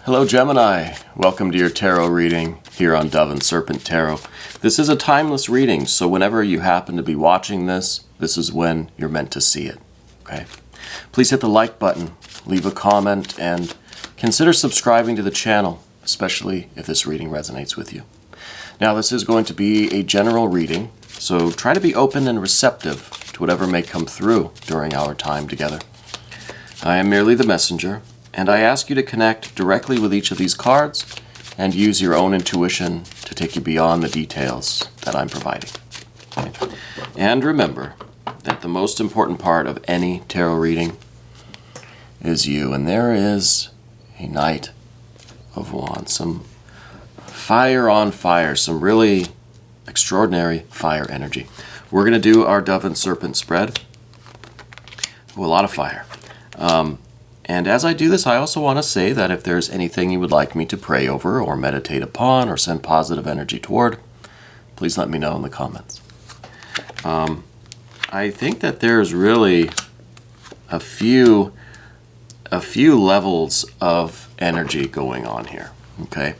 Hello Gemini, welcome to your tarot reading here on Dove and Serpent Tarot. This is a timeless reading, so whenever you happen to be watching this, this is when you're meant to see it, okay? Please hit the like button, leave a comment, and consider subscribing to the channel, especially if this reading resonates with you. Now this is going to be a general reading, so try to be open and receptive to whatever may come through during our time together. I am merely the messenger, and I ask you to connect directly with each of these cards and use your own intuition to take you beyond the details that I'm providing. Okay. And remember that the most important part of any tarot reading is you. And there is a Knight of Wands, some fire on fire, some really extraordinary fire energy. We're going to do our Dove and Serpent spread. Ooh, a lot of fire. And as I do this, I also want to say that if there's anything you would like me to pray over or meditate upon or send positive energy toward, please let me know in the comments. I think that there's really a few levels of energy going on here, okay?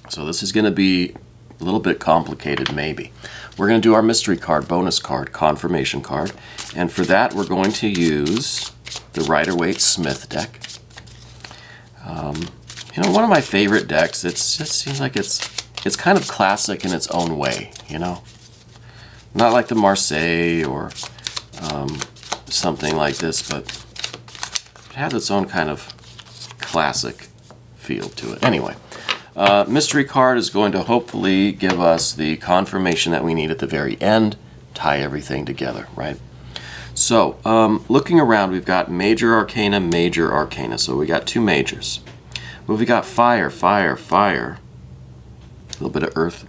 So this is going to be a little bit complicated, maybe. We're going to do our mystery card, bonus card, confirmation card, and for that we're going to use the Rider-Waite-Smith deck. You know, one of my favorite decks. It just seems like it's kind of classic in its own way, you know? Not like the Marseille or something like this, but it has its own kind of classic feel to it. Anyway, mystery card is going to hopefully give us the confirmation that we need at the very end, tie everything together, right? So, looking around, we've got major arcana. So we got two majors. Well, we got fire, a little bit of earth.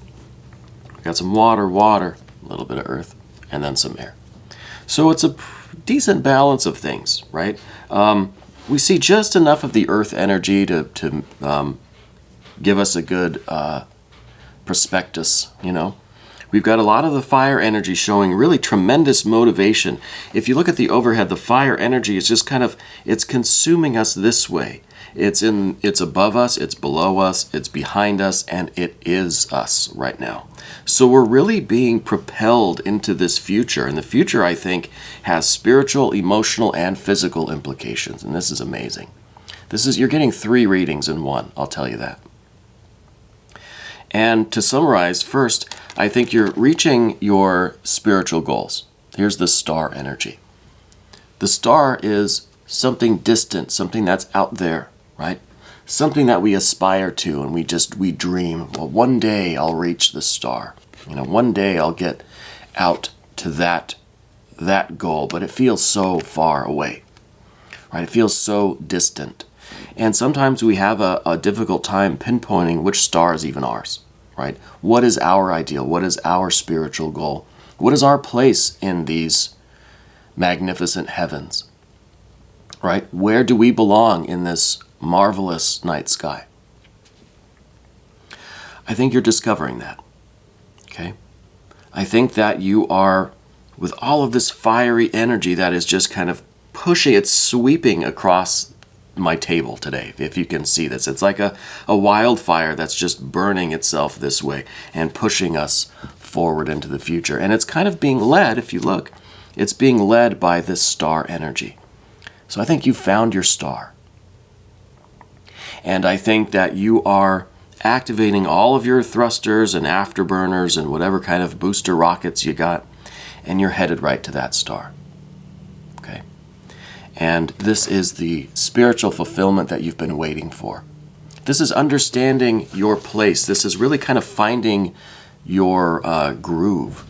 We got some water, a little bit of earth, and then some air. So it's a decent balance of things, right? We see just enough of the earth energy to give us a good prospectus, you know. We've got a lot of the fire energy showing really tremendous motivation. If you look at the overhead, the fire energy is just kind of, it's consuming us this way. It's above us, it's below us, it's behind us, and it is us right now. So we're really being propelled into this future. And the future, I think, has spiritual, emotional, and physical implications. And this is amazing. You're getting 3 readings in one, I'll tell you that. And to summarize, first, I think you're reaching your spiritual goals. Here's the star energy. The star is something distant, something that's out there, right? Something that we aspire to and we dream. Well, one day I'll reach the star. You know, one day I'll get out to that goal, but it feels so far away, right? It feels so distant. And sometimes we have a difficult time pinpointing which star is even ours, right? What is our ideal? What is our spiritual goal? What is our place in these magnificent heavens, right? Where do we belong in this marvelous night sky? I think you're discovering that, okay? I think that you are, with all of this fiery energy that is just kind of pushing, it's sweeping across my table today, if you can see this. It's like a wildfire that's just burning itself this way and pushing us forward into the future. And it's kind of being led, if you look, it's being led by this star energy. So I think you found your star. And I think that you are activating all of your thrusters and afterburners and whatever kind of booster rockets you got, and you're headed right to that star. Okay? And this is the spiritual fulfillment that you've been waiting for. This is understanding your place. This is really kind of finding your groove,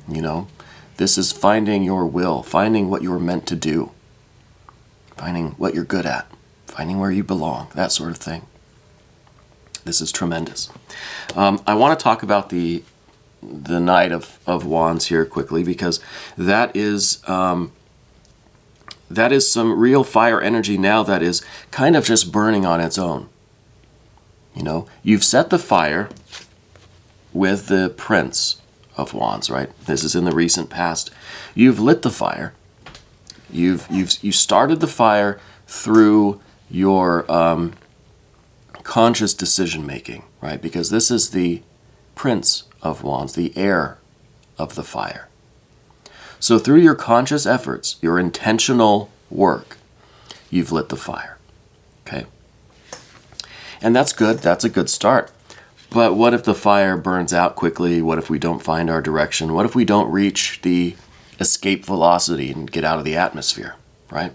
you know. This is finding your will, finding what you're meant to do, finding what you're good at, finding where you belong, that sort of thing. This is tremendous. I want to talk about the Knight of Wands here quickly, because that is some real fire energy now that is kind of just burning on its own. You know, you've set the fire with the Prince of Wands, right? This is in the recent past. You've lit the fire. You started the fire through your conscious decision making, right? Because this is the Prince of Wands, the heir of the fire. So through your conscious efforts, your intentional work, you've lit the fire, okay? And that's good. That's a good start. But what if the fire burns out quickly? What if we don't find our direction? What if we don't reach the escape velocity and get out of the atmosphere, right?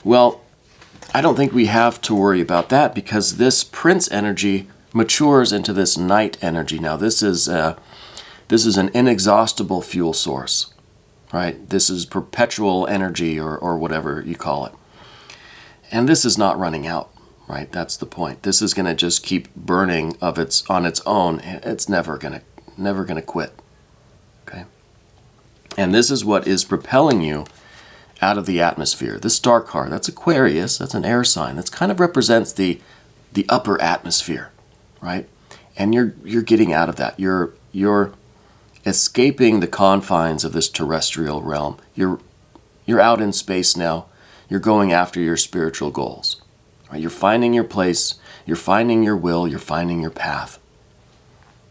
Well, I don't think we have to worry about that because this Prince energy matures into this Knight energy. Now, this is an inexhaustible fuel source, right? This is perpetual energy or whatever you call it. And this is not running out, right? That's the point. This is going to just keep burning on its own. It's never going to quit, okay? And this is what is propelling you out of the atmosphere. This star card, that's Aquarius, that's an air sign. That kind of represents the upper atmosphere, right? And you're getting out of that. You're escaping the confines of this terrestrial realm. You're out in space now. You're going after your spiritual goals. Right? You're finding your place. You're finding your will. You're finding your path.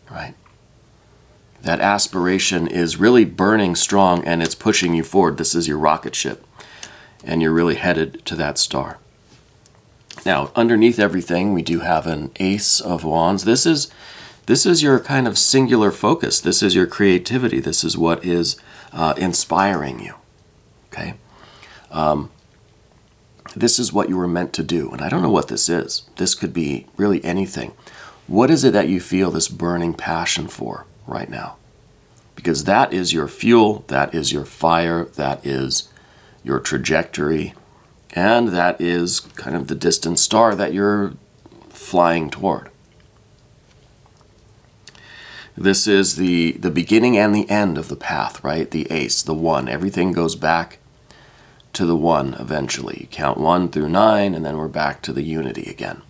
Right? That aspiration is really burning strong and it's pushing you forward. This is your rocket ship. And you're really headed to that star. Now, underneath everything, we do have an Ace of Wands. This is your kind of singular focus. This is your creativity. This is what is inspiring you. Okay? This is what you were meant to do. And I don't know what this is. This could be really anything. What is it that you feel this burning passion for right now? Because that is your fuel, that is your fire, that is your trajectory, and that is kind of the distant star that you're flying toward. This is the beginning and the end of the path, right? The Ace, the one. Everything goes back to the one eventually. You count 1 through 9, and then we're back to the unity again.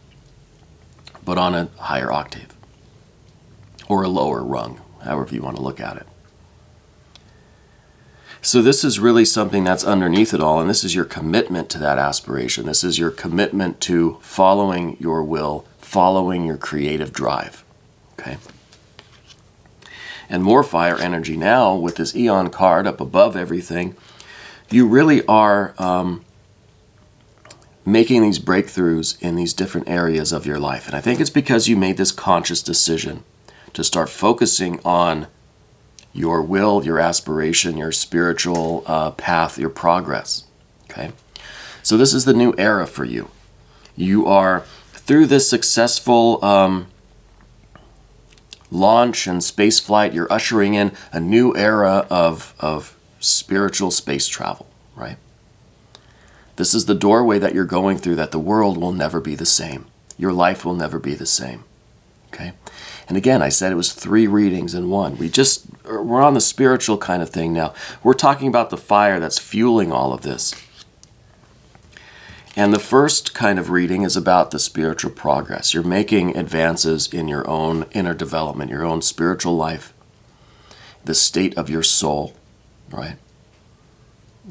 But on a higher octave. Or a lower rung, however you want to look at it. So this is really something that's underneath it all, and this is your commitment to that aspiration. This is your commitment to following your will, following your creative drive. Okay? And more fire energy now with this Eon card up above everything. You really are making these breakthroughs in these different areas of your life. And I think it's because you made this conscious decision to start focusing on your will, your aspiration, your spiritual path, your progress. Okay? So this is the new era for you. You are, through this successful launch and space flight, you're ushering in a new era of spiritual space travel, right? This is the doorway that you're going through, that the world will never be the same. Your life will never be the same. Okay? And again, I said it was 3 readings in one. We're on the spiritual kind of thing now. We're talking about the fire that's fueling all of this. And the first kind of reading is about the spiritual progress. You're making advances in your own inner development, your own spiritual life, the state of your soul, right?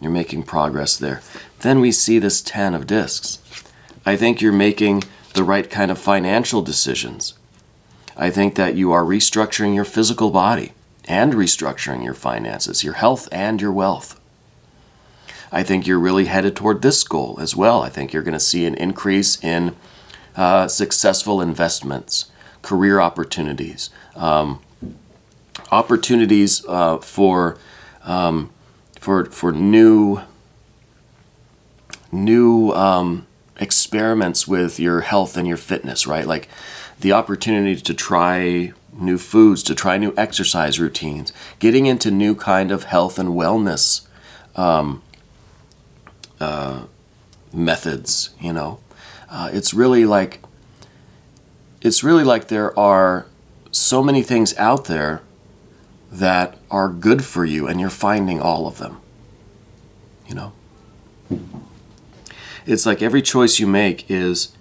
You're making progress there. Then we see this 10 of discs. I think you're making the right kind of financial decisions. I think that you are restructuring your physical body and restructuring your finances, your health and your wealth. I think you're really headed toward this goal as well. I think you're going to see an increase in successful investments, career opportunities, opportunities for new experiments with your health and your fitness, right? Like the opportunity to try new foods, to try new exercise routines, getting into new kind of health and wellness methods, you know. It's really like there are so many things out there that are good for you, and you're finding all of them, you know. It's like every choice you make is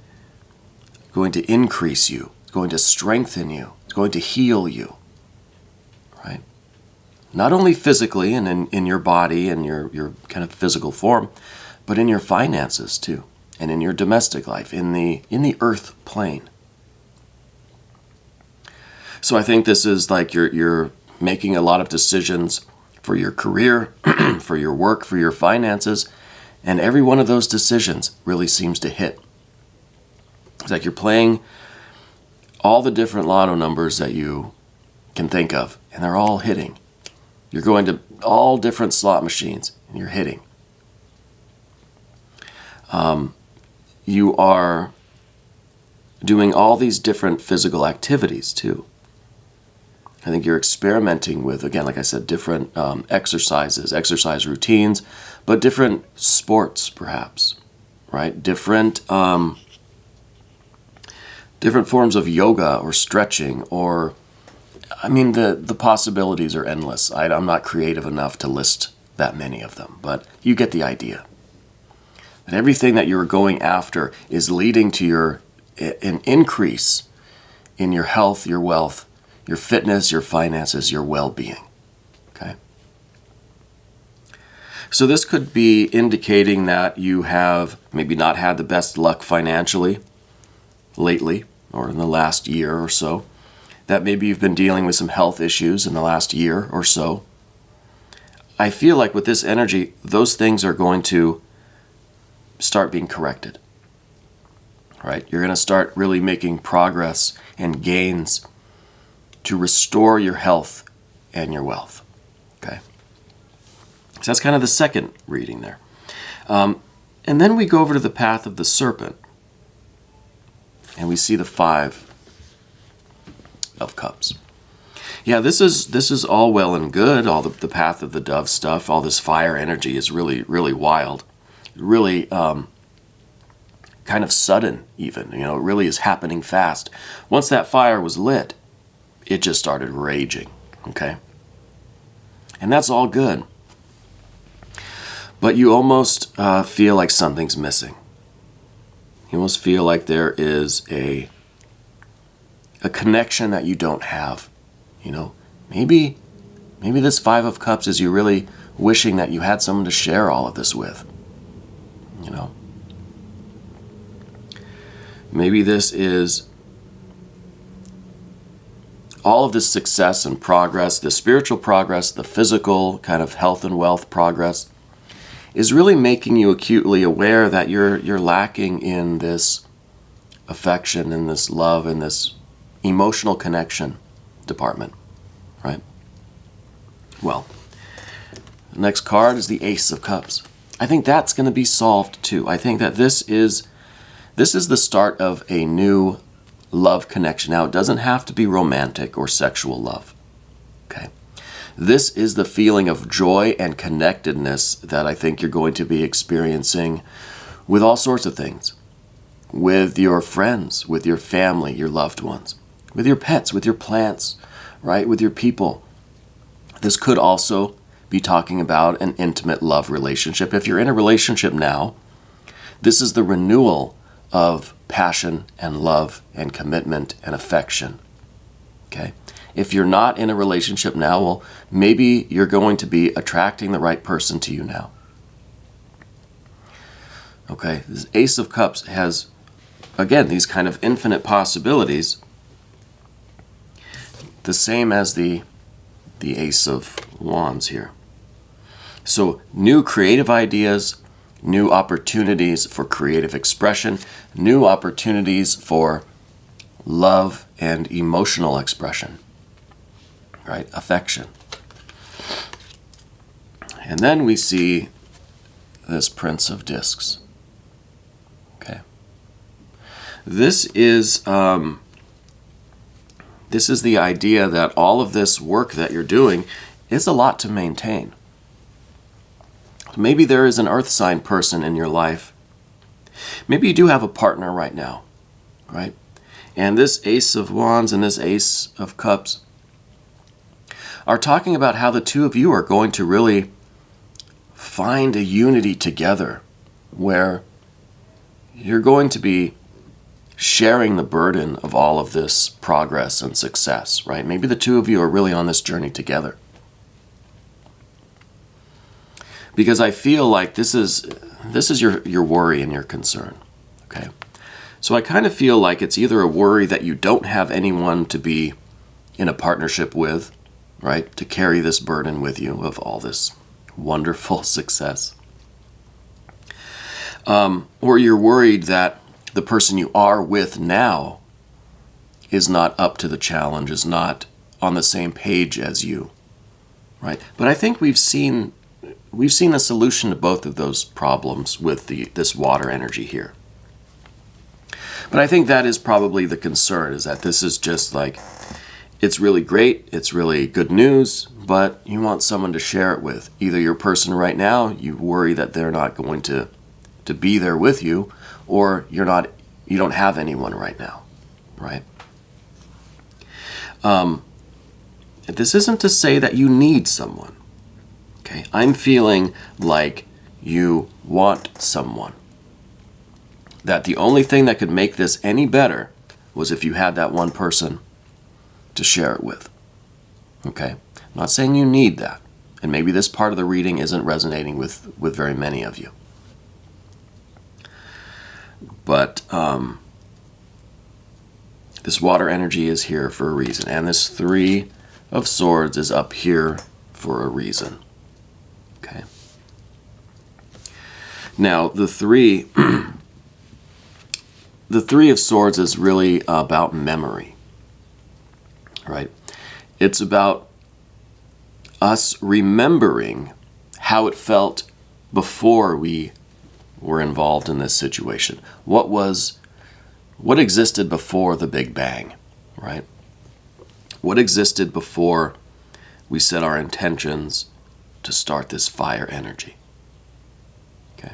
going to increase you, it's going to strengthen you, it's going to heal you, right? Not only physically and in your body and your kind of physical form, but in your finances too, and in your domestic life, in the earth plane. So I think this is like you're making a lot of decisions for your career, for your work, for your finances, and every one of those decisions really seems to hit. It's like you're playing all the different lotto numbers that you can think of, and they're all hitting. You're going to all different slot machines, and you're hitting. You are doing all these different physical activities too. I think you're experimenting with, again, like I said, different exercise routines, but different sports perhaps, right? Different forms of yoga or stretching, or, I mean, the possibilities are endless. I'm not creative enough to list that many of them, but you get the idea. And everything that you're going after is leading to an increase in your health, your wealth, your fitness, your finances, your well-being. Okay? So this could be indicating that you have maybe not had the best luck financially lately, or in the last year or so. That maybe you've been dealing with some health issues in the last year or so. I feel like with this energy, those things are going to start being corrected. Right? You're going to start really making progress and gains to restore your health and your wealth. Okay? So that's kind of the second reading there. And then we go over to the path of the serpent, and we see the 5 of Cups. Yeah, this is all well and good. All the path of the dove stuff, all this fire energy is really, really wild. Really kind of sudden even. It really is happening fast. Once that fire was lit, it just started raging. Okay? And that's all good. But you almost feel like something's missing. You almost feel like there is a connection that you don't have. Maybe this 5 of Cups is you really wishing that you had someone to share all of this with. Maybe this is all of this success and progress, the spiritual progress, the physical kind of health and wealth progress, is really making you acutely aware that you're lacking in this affection, in this love, in this emotional connection department, right? Well, the next card is the Ace of Cups. I think that's going to be solved too. I think that this is the start of a new love connection. Now, it doesn't have to be romantic or sexual love, okay? This is the feeling of joy and connectedness that I think you're going to be experiencing with all sorts of things. With your friends, with your family, your loved ones, with your pets, with your plants, right? With your people. This could also be talking about an intimate love relationship. If you're in a relationship now, this is the renewal of passion and love and commitment and affection. Okay? If you're not in a relationship now, well, maybe you're going to be attracting the right person to you now. Okay? This Ace of Cups has, again, these kind of infinite possibilities, the same as the Ace of Wands here. So new creative ideas, new opportunities for creative expression, new opportunities for love and emotional expression, right? Affection. And then we see this Prince of Discs. Okay. This is the idea that all of this work that you're doing is a lot to maintain. Maybe there is an earth sign person in your life. Maybe you do have a partner right now, right? And this Ace of Wands and this Ace of Cups are talking about how the two of you are going to really find a unity together where you're going to be sharing the burden of all of this progress and success, right? Maybe the two of you are really on this journey together. Because I feel like this is your worry and your concern. Okay. So I kind of feel like it's either a worry that you don't have anyone to be in a partnership with, right? To carry this burden with you of all this wonderful success. Or you're worried that the person you are with now is not up to the challenge, is not on the same page as you, right? But I think we've seen a solution to both of those problems with this water energy here. But I think that is probably the concern, is that this is just like, it's really great, it's really good news, but you want someone to share it with. Either your person right now, you worry that they're not going to be there with you, or you don't have anyone right now, right? This isn't to say that you need someone, okay? I'm feeling like you want someone. That the only thing that could make this any better was if you had that one person to share it with, okay? I'm not saying you need that, and maybe this part of the reading isn't resonating with very many of you. But this water energy is here for a reason, and this Three of Swords is up here for a reason. Okay. Now the Three of Swords is really about memory, right? It's about us remembering how it felt before we were involved in this situation. What existed before the Big Bang, right? What existed before we set our intentions to start this fire energy? Okay.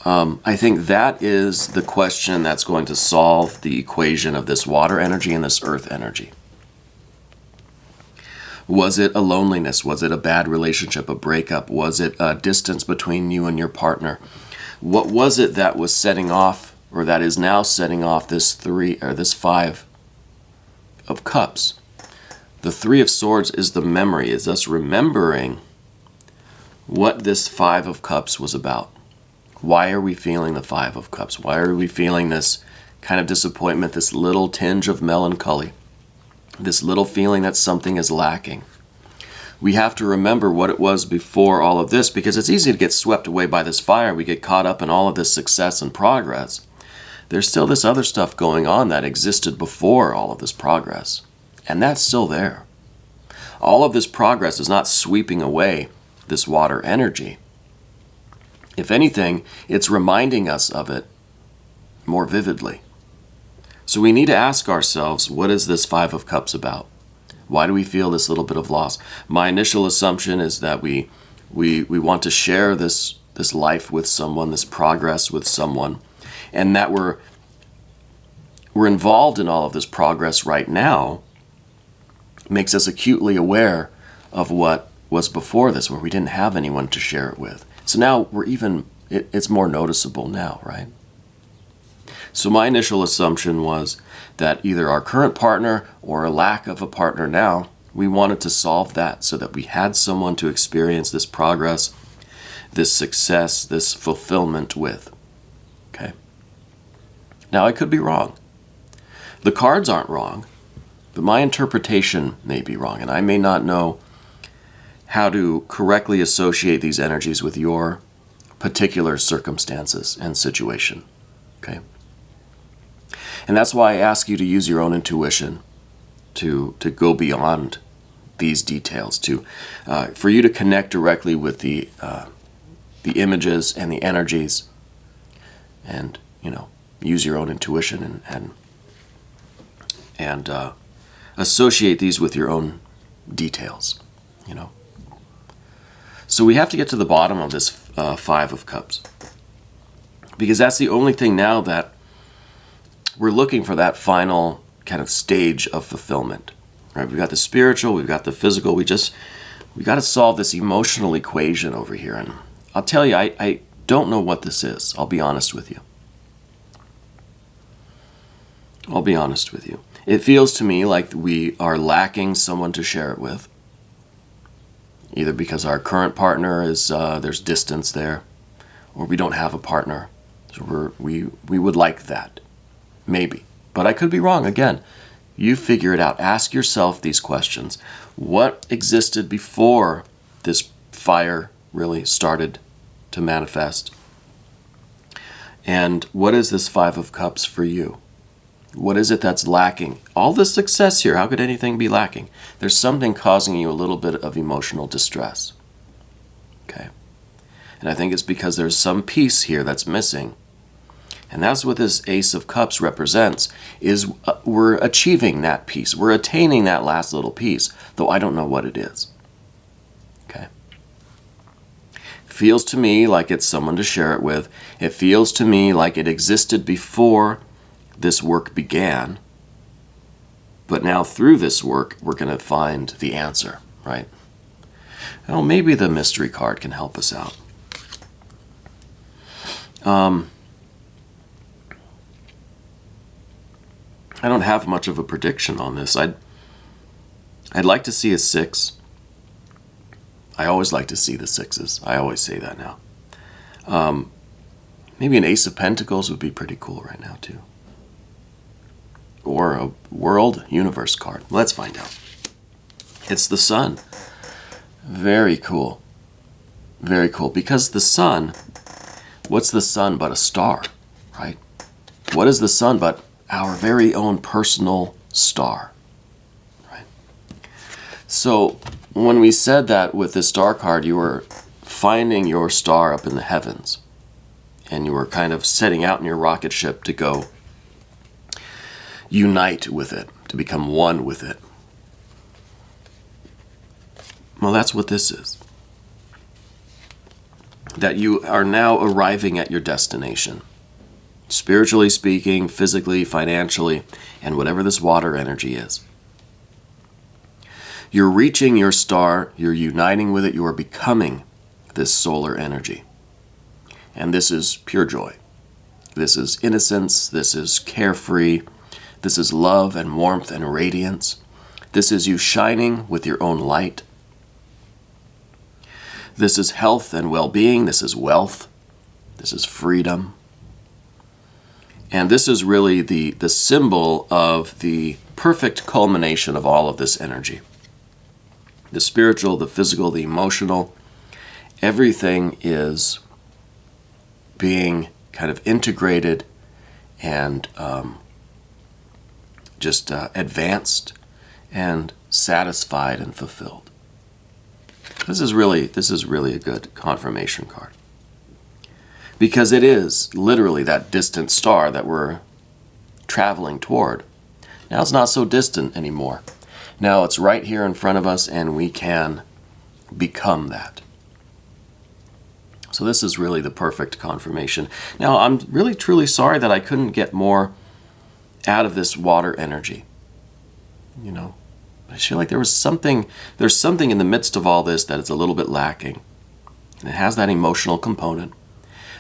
I think that is the question that's going to solve the equation of this water energy and this earth energy. Was it a loneliness? Was it a bad relationship, a breakup? Was it a distance between you and your partner? What was it that was setting off, or that is now setting off this Five of Cups? The Three of Swords is the memory, is us remembering what this Five of Cups was about. Why are we feeling the Five of Cups? Why are we feeling this kind of disappointment, this little tinge of melancholy? This little feeling that something is lacking. We have to remember what it was before all of this, because it's easy to get swept away by this fire. We get caught up in all of this success and progress. There's still this other stuff going on that existed before all of this progress, and that's still there. All of this progress is not sweeping away this water energy. If anything, it's reminding us of it more vividly. So we need to ask ourselves, what is this Five of Cups about? Why do we feel this little bit of loss? My initial assumption is that we want to share this life with someone, this progress with someone, and that we're involved in all of this progress right now makes us acutely aware of what was before this, where we didn't have anyone to share it with. So now it's more noticeable now, right? So my initial assumption was that either our current partner or a lack of a partner now, we wanted to solve that so that we had someone to experience this progress, this success, this fulfillment with. Okay. Now I could be wrong. The cards aren't wrong, but my interpretation may be wrong, and I may not know how to correctly associate these energies with your particular circumstances and situation. Okay. And that's why I ask you to use your own intuition to go beyond these details, for you to connect directly with the images and the energies, and use your own intuition and associate these with your own details. So we have to get to the bottom of this Five of Cups, because that's the only thing now that we're looking for, that final kind of stage of fulfillment. Right? We've got the spiritual, we've got the physical. We got to solve this emotional equation over here. And I'll tell you, I don't know what this is. I'll be honest with you. It feels to me like we are lacking someone to share it with. Either because our current partner is, there's distance there, or we don't have a partner. So we would like that. Maybe. But I could be wrong. Again, you figure it out. Ask yourself these questions. What existed before this fire really started to manifest? And what is this Five of Cups for you? What is it that's lacking? All this success here, how could anything be lacking? There's something causing you a little bit of emotional distress. Okay? And I think it's because there's some piece here that's missing. And that's what this Ace of Cups represents, is we're achieving that piece. We're attaining that last little piece, though I don't know what it is. Okay? Feels to me like it's someone to share it with. It feels to me like it existed before this work began. But now through this work, we're going to find the answer, right? Well, maybe the mystery card can help us out. I don't have much of a prediction on this. I'd like to see a 6. I always like to see the 6s. I always say that now. Maybe an Ace of Pentacles would be pretty cool right now too. Or a World Universe card. Let's find out. It's the Sun. Very cool. Very cool. Because the Sun, what's the Sun but a star, right? What is the Sun but our very own personal star, right? So when we said that with this star card, you were finding your star up in the heavens, and you were kind of setting out in your rocket ship to go unite with it, to become one with it. Well, that's what this is. That you are now arriving at your destination. Spiritually speaking, physically, financially, and whatever this water energy is. You're reaching your star, you're uniting with it, you are becoming this solar energy. And this is pure joy. This is innocence, this is carefree, this is love and warmth and radiance. This is you shining with your own light. This is health and well-being, this is wealth, this is freedom. And this is really the symbol of the perfect culmination of all of this energy. The spiritual, the physical, the emotional, everything is being kind of integrated and just advanced and satisfied and fulfilled. This is really a good confirmation card. Because it is literally that distant star that we're traveling toward. Now it's not so distant anymore. Now it's right here in front of us, and we can become that. So this is really the perfect confirmation. Now I'm really truly sorry that I couldn't get more out of this water energy. You know, I feel like there's something in the midst of all this that is a little bit lacking. And it has that emotional component.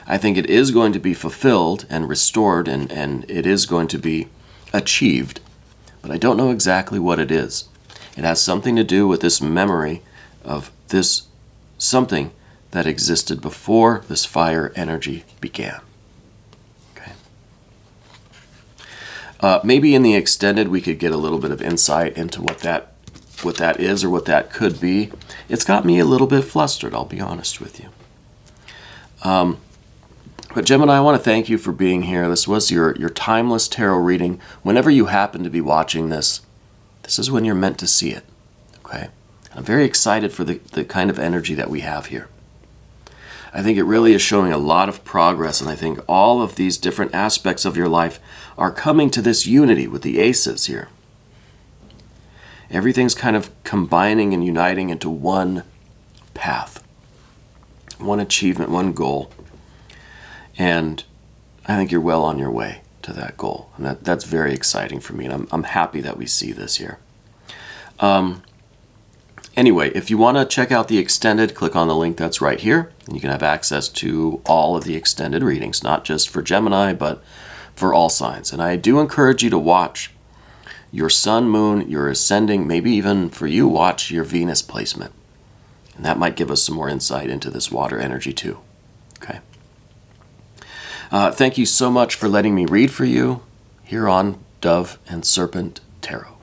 I think it is going to be fulfilled and restored, and it is going to be achieved, but I don't know exactly what it is. It has something to do with this memory of this something that existed before this fire energy began. Okay. Maybe in the extended we could get a little bit of insight into what that is or what that could be. It's got me a little bit flustered, I'll be honest with you. But Gemini, I want to thank you for being here. This was your timeless tarot reading. Whenever you happen to be watching this, this is when you're meant to see it. Okay? I'm very excited for the kind of energy that we have here. I think it really is showing a lot of progress, and I think all of these different aspects of your life are coming to this unity with the aces here. Everything's kind of combining and uniting into one path, one achievement, one goal. And I think you're well on your way to that goal. And that's very exciting for me. And I'm happy that we see this here. Anyway, if you want to check out the extended, click on the link that's right here. And you can have access to all of the extended readings, not just for Gemini, but for all signs. And I do encourage you to watch your sun, moon, your ascending, maybe even for you, watch your Venus placement. And that might give us some more insight into this water energy too. Okay. Thank you so much for letting me read for you here on Dove and Serpent Tarot.